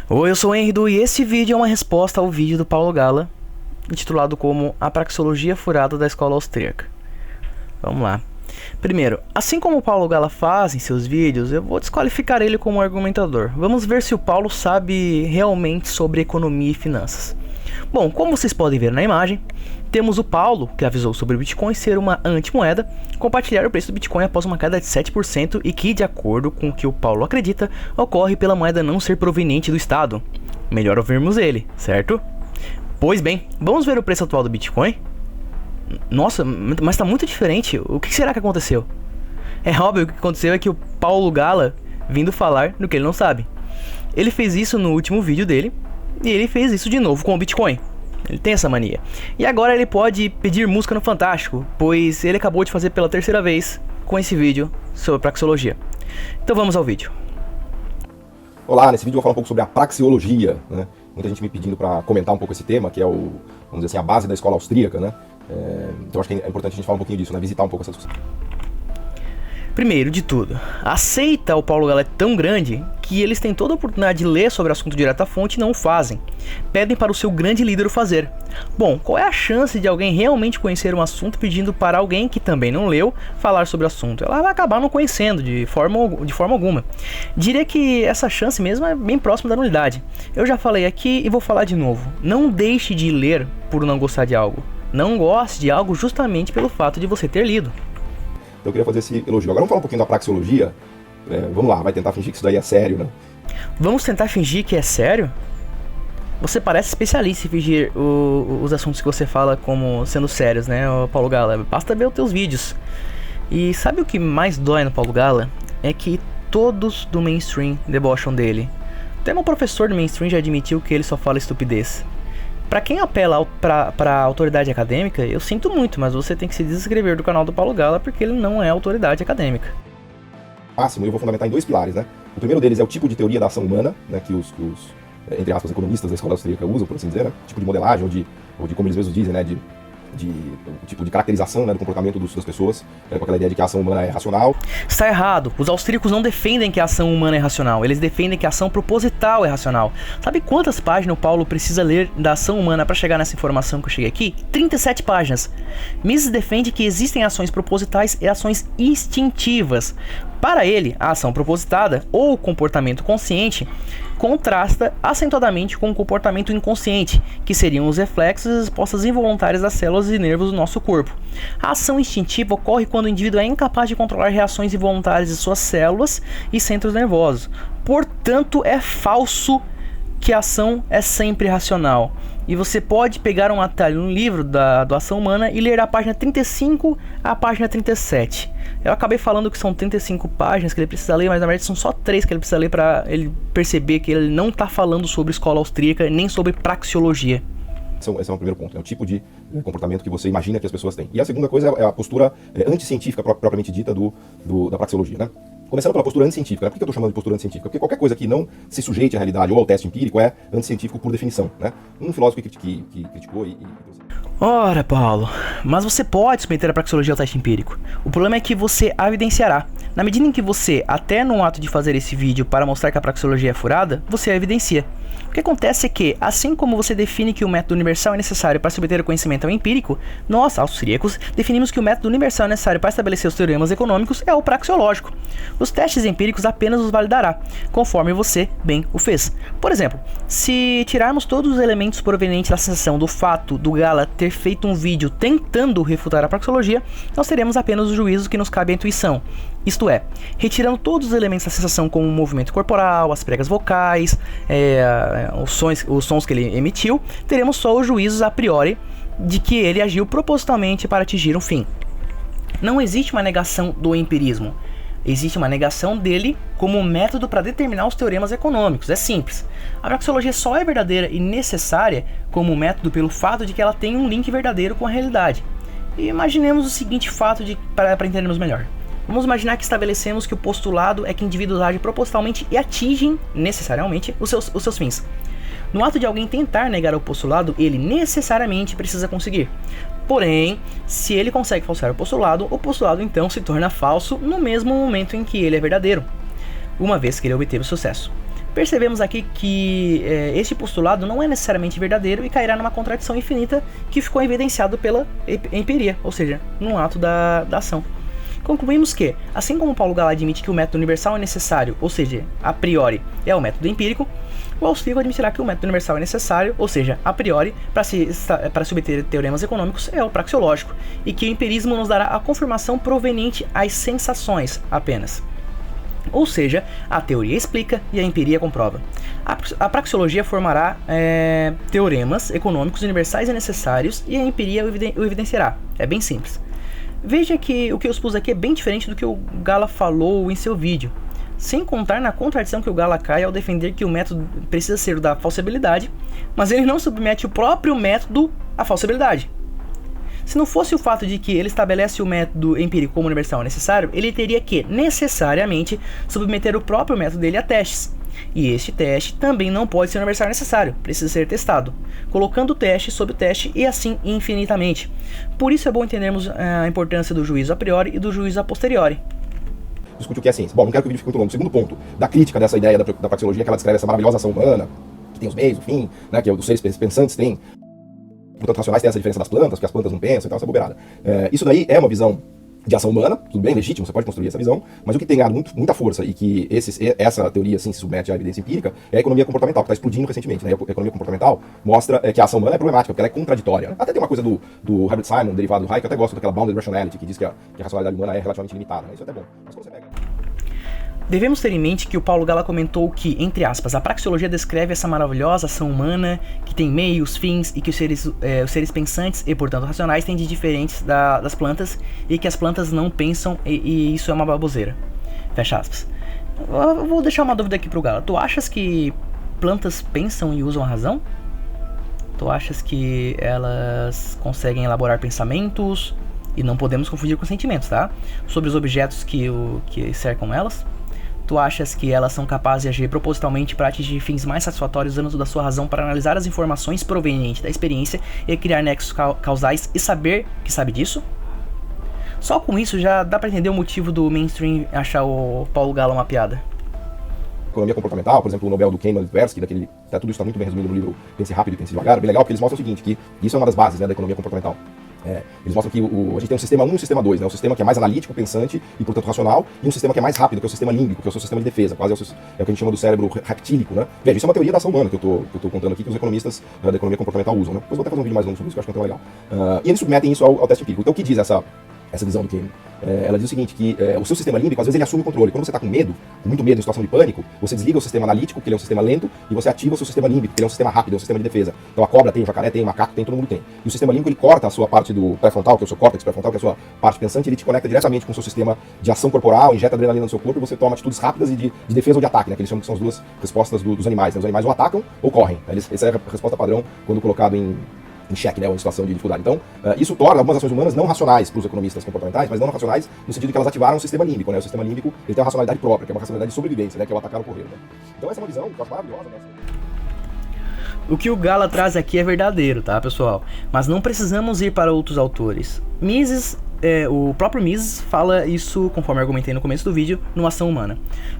Oi, eu sou o Henrido e esse vídeo é uma resposta ao vídeo do Paulo Gala, intitulado como A Praxeologia Furada da Escola Austríaca. Vamos lá. Primeiro, assim como o Paulo Gala faz em seus vídeos, eu vou desqualificar ele como argumentador. Vamos ver se o Paulo sabe realmente sobre economia e finanças. Bom, como vocês podem ver na imagem, temos o Paulo, que avisou sobre o Bitcoin ser uma antimoeda, compartilhar o preço do Bitcoin após uma queda de 7% e que, de acordo com o que o Paulo acredita, ocorre pela moeda não ser proveniente do Estado. Melhor ouvirmos ele, certo? Pois bem, vamos ver o preço atual do Bitcoin? Nossa, mas tá muito diferente. O que será que aconteceu? É óbvio que o que aconteceu é que o Paulo Gala vindo falar no que ele não sabe. Ele fez isso no último vídeo dele e ele fez isso de novo com o Bitcoin. Ele tem essa mania. E agora ele pode pedir música no Fantástico, pois ele acabou de fazer pela terceira vez com esse vídeo sobre praxeologia. Então vamos ao vídeo. Olá, nesse vídeo eu vou falar um pouco sobre a praxeologia, né? Muita gente me pedindo para comentar um pouco esse tema, que é vamos dizer assim, a base da escola austríaca, né? Então acho que é importante a gente falar um pouquinho disso, né? Visitar um pouco essa discussão. Primeiro de tudo, a seita ao Paulo Gala é tão grande que eles têm toda a oportunidade de ler sobre o assunto direto à fonte e não o fazem. Pedem para o seu grande líder o fazer. Bom, qual é a chance de alguém realmente conhecer um assunto pedindo para alguém que também não leu falar sobre o assunto? Ela vai acabar não conhecendo de forma alguma. Diria que essa chance mesmo é bem próxima da nulidade. Eu já falei aqui e vou falar de novo. Não deixe de ler por não gostar de algo. Não goste de algo justamente pelo fato de você ter lido. Então eu queria fazer esse elogio. Agora vamos falar um pouquinho da praxeologia. Vamos lá, vai tentar fingir que isso daí é sério, né? Vamos tentar fingir que é sério? Você parece especialista em fingir os assuntos que você fala como sendo sérios, né, Paulo Gala? Basta ver os teus vídeos. E sabe o que mais dói no Paulo Gala? É que todos do mainstream debocham dele. Até meu professor do mainstream já admitiu que ele só fala estupidez. Pra quem apela pra autoridade acadêmica, eu sinto muito, mas você tem que se desinscrever do canal do Paulo Gala porque ele não é autoridade acadêmica. Máximo, eu vou fundamentar em dois pilares, né? O primeiro deles é o tipo de teoria da ação humana, né, que os entre aspas, economistas da escola austríaca usam, por assim dizer, né? Tipo de modelagem, ou de como eles mesmos dizem, né? Tipo de caracterização, né, do comportamento das pessoas, com aquela ideia de que a ação humana é racional. Está errado. Os austríacos não defendem que a ação humana é racional. Eles defendem que a ação proposital é racional. Sabe quantas páginas o Paulo precisa ler da ação humana para chegar nessa informação que eu cheguei aqui? 37 páginas. Mises defende que existem ações propositais e ações instintivas. Para ele, a ação propositada, ou comportamento consciente, contrasta acentuadamente com o comportamento inconsciente, que seriam os reflexos e respostas involuntárias das células e nervos do nosso corpo. A ação instintiva ocorre quando o indivíduo é incapaz de controlar reações involuntárias de suas células e centros nervosos. Portanto, é falso que a ação é sempre racional. E você pode pegar um atalho no livro da ação humana e ler a página 35 à página 37. Eu acabei falando que são 35 páginas que ele precisa ler, mas na verdade são só 3 que ele precisa ler para ele perceber que ele não está falando sobre escola austríaca nem sobre praxeologia. Esse é o primeiro ponto, é o tipo de comportamento que você imagina que as pessoas têm. E a segunda coisa é a postura anticientífica propriamente dita da praxeologia, né? Começando pela postura anticientífica, né? Por que eu estou chamando de postura anticientífica? Porque qualquer coisa que não se sujeite à realidade ou ao teste empírico é anticientífico por definição, né? Um filósofo que criticou Ora, Paulo, mas você pode submeter a praxeologia ao teste empírico. O problema é que você a evidenciará. Na medida em que você, até no ato de fazer esse vídeo para mostrar que a praxeologia é furada, você a evidencia. O que acontece é que, assim como você define que o método universal é necessário para submeter o conhecimento ao empírico, nós, austríacos, definimos que o método universal necessário para estabelecer os teoremas econômicos é o praxeológico. Os testes empíricos apenas os validará, conforme você bem o fez. Por exemplo, se tirarmos todos os elementos provenientes da sensação do fato do Gala ter feito um vídeo tentando refutar a praxeologia, nós teremos apenas os juízos que nos cabe à intuição. Isto é, retirando todos os elementos da sensação como o movimento corporal, as pregas vocais, os sons que ele emitiu, teremos só os juízos a priori de que ele agiu propositalmente para atingir um fim. Não existe uma negação do empirismo. Existe uma negação dele como método para determinar os teoremas econômicos. É simples. A praxeologia só é verdadeira e necessária como método pelo fato de que ela tem um link verdadeiro com a realidade. E imaginemos o seguinte fato para entendermos melhor. Vamos imaginar que estabelecemos que o postulado é que indivíduos agem propositalmente e atingem, necessariamente, os seus fins. No ato de alguém tentar negar o postulado, ele necessariamente precisa conseguir. Porém, se ele consegue falsear o postulado então se torna falso no mesmo momento em que ele é verdadeiro, uma vez que ele obteve sucesso. Percebemos aqui que este postulado não é necessariamente verdadeiro e cairá numa contradição infinita que ficou evidenciado pela empiria, ou seja, no ato da ação. Concluímos que, assim como Paulo Gala admite que o método universal é necessário, ou seja, a priori é o método empírico, o austríaco admitirá que o método universal é necessário, ou seja, a priori, para se obter teoremas econômicos é o praxeológico, e que o empirismo nos dará a confirmação proveniente às sensações apenas. Ou seja, a teoria explica e a empiria comprova. A praxeologia formará teoremas econômicos universais e necessários, e a empiria o evidenciará. É bem simples. Veja que o que eu expus aqui é bem diferente do que o Gala falou em seu vídeo, sem contar na contradição que o Gala cai ao defender que o método precisa ser o da falsibilidade, mas ele não submete o próprio método à falsibilidade. Se não fosse o fato de que ele estabelece o método empírico como universal necessário, ele teria que, necessariamente, submeter o próprio método dele a testes. E este teste também não pode ser universal necessário, precisa ser testado, colocando o teste sob o teste e assim infinitamente. Por isso é bom entendermos a importância do juízo a priori e do juízo a posteriori. Discute o que é ciência. Bom, não quero que o vídeo fique muito longo. O segundo ponto da crítica dessa ideia da praxeologia é que ela descreve essa maravilhosa ação humana, que tem os meios, o fim, né, que os seres pensantes têm. Portanto, racionais tem essa diferença das plantas, porque as plantas não pensam e tal, essa bobeirada. Isso daí é uma visão de ação humana, tudo bem, legítimo, você pode construir essa visão, mas o que tem ganhado muita força e que essa teoria assim, se submete à evidência empírica é a economia comportamental, que está explodindo recentemente. Né? A economia comportamental mostra que a ação humana é problemática, porque ela é contraditória. Até tem uma coisa do Herbert Simon, derivado do Hayek, que eu até gosto daquela bounded rationality, que diz que a racionalidade humana é relativamente limitada. Né? Isso é até bom. Mas quando você pega... Devemos ter em mente que o Paulo Gala comentou que, entre aspas, a praxeologia descreve essa maravilhosa ação humana que tem meios, fins e que os seres pensantes e, portanto, racionais têm de diferentes das plantas e que as plantas não pensam e isso é uma baboseira. Fecha aspas. Eu vou deixar uma dúvida aqui pro Gala. Tu achas que plantas pensam e usam a razão? Tu achas que elas conseguem elaborar pensamentos? E não podemos confundir com sentimentos, tá? Sobre os objetos que cercam elas? Tu achas que elas são capazes de agir propositalmente para atingir fins mais satisfatórios usando da sua razão para analisar as informações provenientes da experiência e criar nexos causais e saber que sabe disso? Só com isso já dá para entender o motivo do mainstream achar o Paulo Gala uma piada. Economia comportamental, por exemplo, o Nobel do Kahneman Tversky, tudo isso está muito bem resumido no livro Pense Rápido e Pense Devagar, bem legal, porque eles mostram o seguinte, que isso é uma das bases, né, da economia comportamental. Eles mostram que a gente tem um sistema 1 e um sistema 2, né? Um sistema que é mais analítico, pensante e, portanto, racional, e um sistema que é mais rápido, que é o sistema límbico, que é o seu sistema de defesa, quase é o que a gente chama do cérebro reptílico, né? Veja, isso é uma teoria da ação humana que eu tô contando aqui, que os economistas da economia comportamental usam, né? Depois vou até fazer um vídeo mais longo sobre isso, que eu acho que é tão legal. E eles submetem isso ao teste empírico. Então, o que diz essa visão do Kahneman? Ela diz o seguinte, que o seu sistema límbico, às vezes ele assume o controle. Quando você está com medo, com muito medo, em situação de pânico, você desliga o sistema analítico, que ele é um sistema lento, e você ativa o seu sistema límbico, que ele é um sistema rápido, é um sistema de defesa. Então a cobra tem, o jacaré tem, o macaco tem, todo mundo tem. E o sistema límbico, ele corta a sua parte do pré-frontal, que é o seu córtex pré-frontal, que é a sua parte pensante, ele te conecta diretamente com o seu sistema de ação corporal, injeta adrenalina no seu corpo, e você toma atitudes rápidas e de defesa ou de ataque, né? Que eles chamam que são as duas respostas dos animais. Né? Os animais ou atacam ou correm. Essa é a resposta padrão quando colocado em xeque, né, ou em situação de dificuldade. Então, isso torna algumas ações humanas não racionais para os economistas comportamentais, mas não racionais no sentido de que elas ativaram o sistema límbico, né? O sistema límbico, ele tem uma racionalidade própria, que é uma racionalidade de sobrevivência, né? Que é o atacar ou correr, né? Então essa é uma visão que eu acho maravilhosa, né? O que o Gala traz aqui é verdadeiro, tá, pessoal? Mas não precisamos ir para outros autores. O próprio Mises fala isso, conforme argumentei no começo do vídeo, no Ação Humana.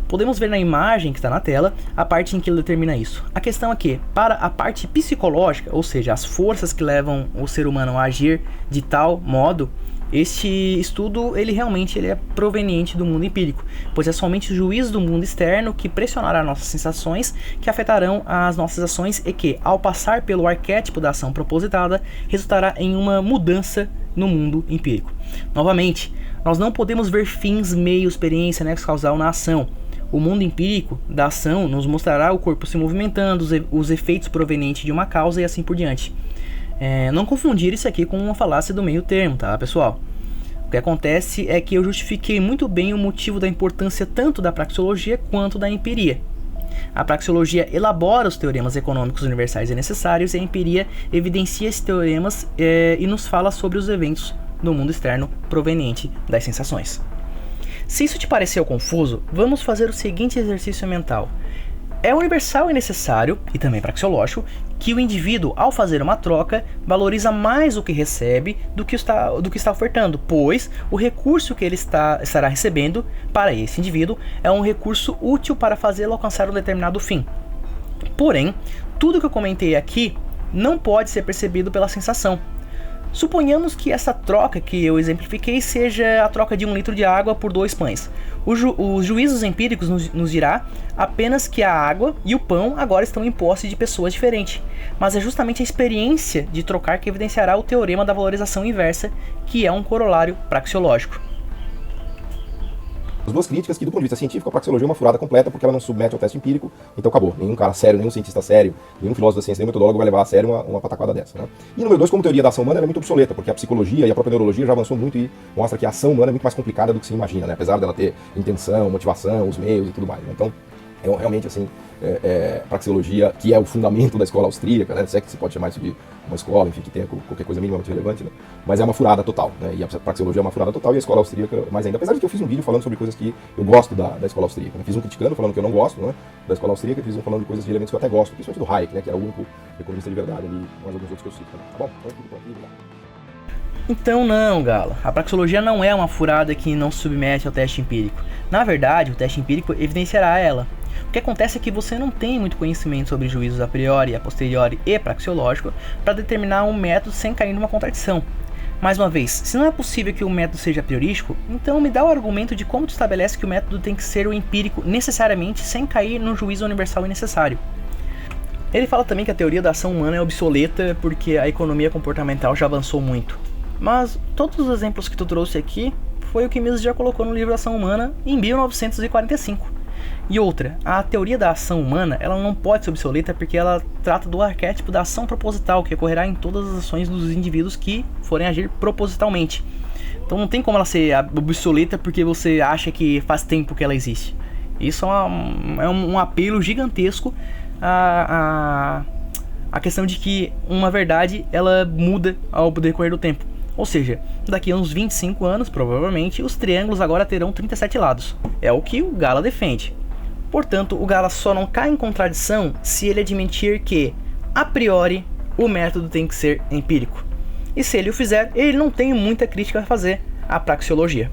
Podemos ver na imagem que está na tela a parte em que ele determina isso. A questão é que, para a parte psicológica, ou seja, as forças que levam o ser humano a agir de tal modo, este estudo ele é proveniente do mundo empírico, pois é somente o juízo do mundo externo que pressionará nossas sensações, que afetarão as nossas ações e que, ao passar pelo arquétipo da ação propositada, resultará em uma mudança no mundo empírico. Novamente, nós não podemos ver fins, meio, experiência, nexo causal na ação. O mundo empírico da ação nos mostrará o corpo se movimentando, os efeitos provenientes de uma causa e assim por diante. Não confundir isso aqui com uma falácia do meio termo, tá, pessoal? O que acontece é que eu justifiquei muito bem o motivo da importância tanto da praxeologia quanto da empiria. A praxeologia elabora os teoremas econômicos universais e necessários e a empiria evidencia esses teoremas e nos fala sobre os eventos no mundo externo proveniente das sensações. Se isso te pareceu confuso, vamos fazer o seguinte exercício mental. É universal e necessário, e também praxeológico, que o indivíduo, ao fazer uma troca, valoriza mais o que recebe do que está ofertando, pois o recurso que ele estará recebendo para esse indivíduo é um recurso útil para fazê-lo alcançar um determinado fim. Porém, tudo que eu comentei aqui não pode ser percebido pela sensação. Suponhamos que essa troca que eu exemplifiquei seja a troca de 1 litro de água por 2 pães. Os juízos empíricos nos dirá apenas que a água e o pão agora estão em posse de pessoas diferentes, mas é justamente a experiência de trocar que evidenciará o teorema da valorização inversa, que é um corolário praxeológico. As duas críticas que, do ponto de vista científico, a praxeologia é uma furada completa porque ela não submete ao teste empírico, então acabou. Nenhum cara sério, nenhum cientista sério, nenhum filósofo da ciência, nenhum metodólogo vai levar a sério uma pataquada dessa, né? E número 2, como teoria da ação humana, ela é muito obsoleta, porque a psicologia e a própria neurologia já avançou muito e mostra que a ação humana é muito mais complicada do que se imagina, né? Apesar dela ter intenção, motivação, os meios e tudo mais, né? Então, é realmente assim, praxeologia, que é o fundamento da escola austríaca, né? Se é que se pode chamar isso de uma escola, enfim, que tenha qualquer coisa minimamente relevante, né? Mas é uma furada total, né? E a praxeologia é uma furada total e a escola austríaca mais ainda. Apesar de que eu fiz um vídeo falando sobre coisas que eu gosto da escola austríaca, né? Fiz um criticando, falando que eu não gosto, né, da escola austríaca, e fiz um falando de coisas de elementos que eu até gosto, principalmente do Hayek, né? Que é o único economista de verdade ali, mais alguns outros que eu cito, né? Tá bom? Então, tudo por aqui, obrigado. Então não, Gala, a praxeologia não é uma furada que não se submete ao teste empírico. Na verdade, o teste empírico evidenciará ela. O que acontece é que você não tem muito conhecimento sobre juízos a priori, a posteriori e praxeológico para determinar um método sem cair numa contradição. Mais uma vez, se não é possível que o método seja priorístico, então me dá o argumento de como tu estabelece que o método tem que ser o empírico necessariamente sem cair no juízo universal e necessário. Ele fala também que a teoria da ação humana é obsoleta porque a economia comportamental já avançou muito. Mas todos os exemplos que tu trouxe aqui foi o que Mises já colocou no livro Ação Humana em 1945. E outra, a teoria da ação humana ela não pode ser obsoleta porque ela trata do arquétipo da ação proposital que ocorrerá em todas as ações dos indivíduos que forem agir propositalmente. Então não tem como ela ser obsoleta porque você acha que faz tempo que ela existe. Isso é um apelo gigantesco à questão de que uma verdade ela muda ao decorrer do tempo. Ou seja, daqui a uns 25 anos, provavelmente, os triângulos agora terão 37 lados. É o que o Gala defende. Portanto, o Gala só não cai em contradição se ele admitir que, a priori, o método tem que ser empírico. E se ele o fizer, ele não tem muita crítica a fazer à praxeologia.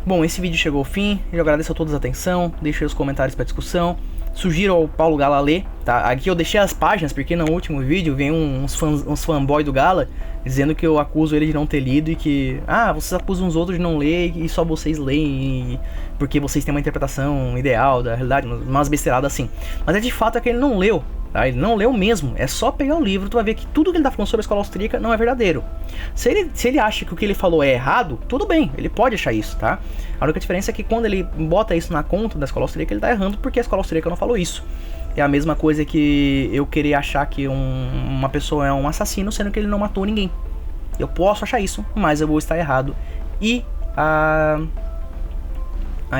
Bom, esse vídeo chegou ao fim, eu agradeço a todos a atenção, deixei os comentários para discussão. Sugiro ao Paulo Gala ler, tá? Aqui eu deixei as páginas, porque no último vídeo vem uns fanboy do Gala dizendo que eu acuso ele de não ter lido e que... vocês acusam os outros de não ler e só vocês leem porque vocês têm uma interpretação ideal da realidade, umas besteiradas assim. Mas é de fato que ele não leu, tá? Ele não leu mesmo, é só pegar o livro, tu vai ver que tudo que ele tá falando sobre a escola austríaca não é verdadeiro. Se ele acha que o que ele falou é errado, tudo bem, ele pode achar isso, tá? A única diferença é que quando ele bota isso na conta da escola austríaca, ele tá errando porque a escola austríaca não falou isso. É a mesma coisa que eu querer achar que uma pessoa é um assassino, sendo que ele não matou ninguém. Eu posso achar isso, mas eu vou estar errado. E a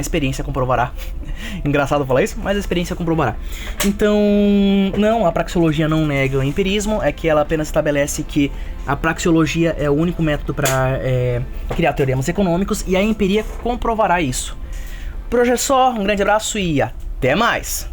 experiência comprovará. Engraçado falar isso, mas a experiência comprovará. Então, não, a praxeologia não nega o empirismo, é que ela apenas estabelece que a praxeologia é o único método para criar teoremas econômicos e a empiria comprovará isso. Por hoje é só, um grande abraço e até mais!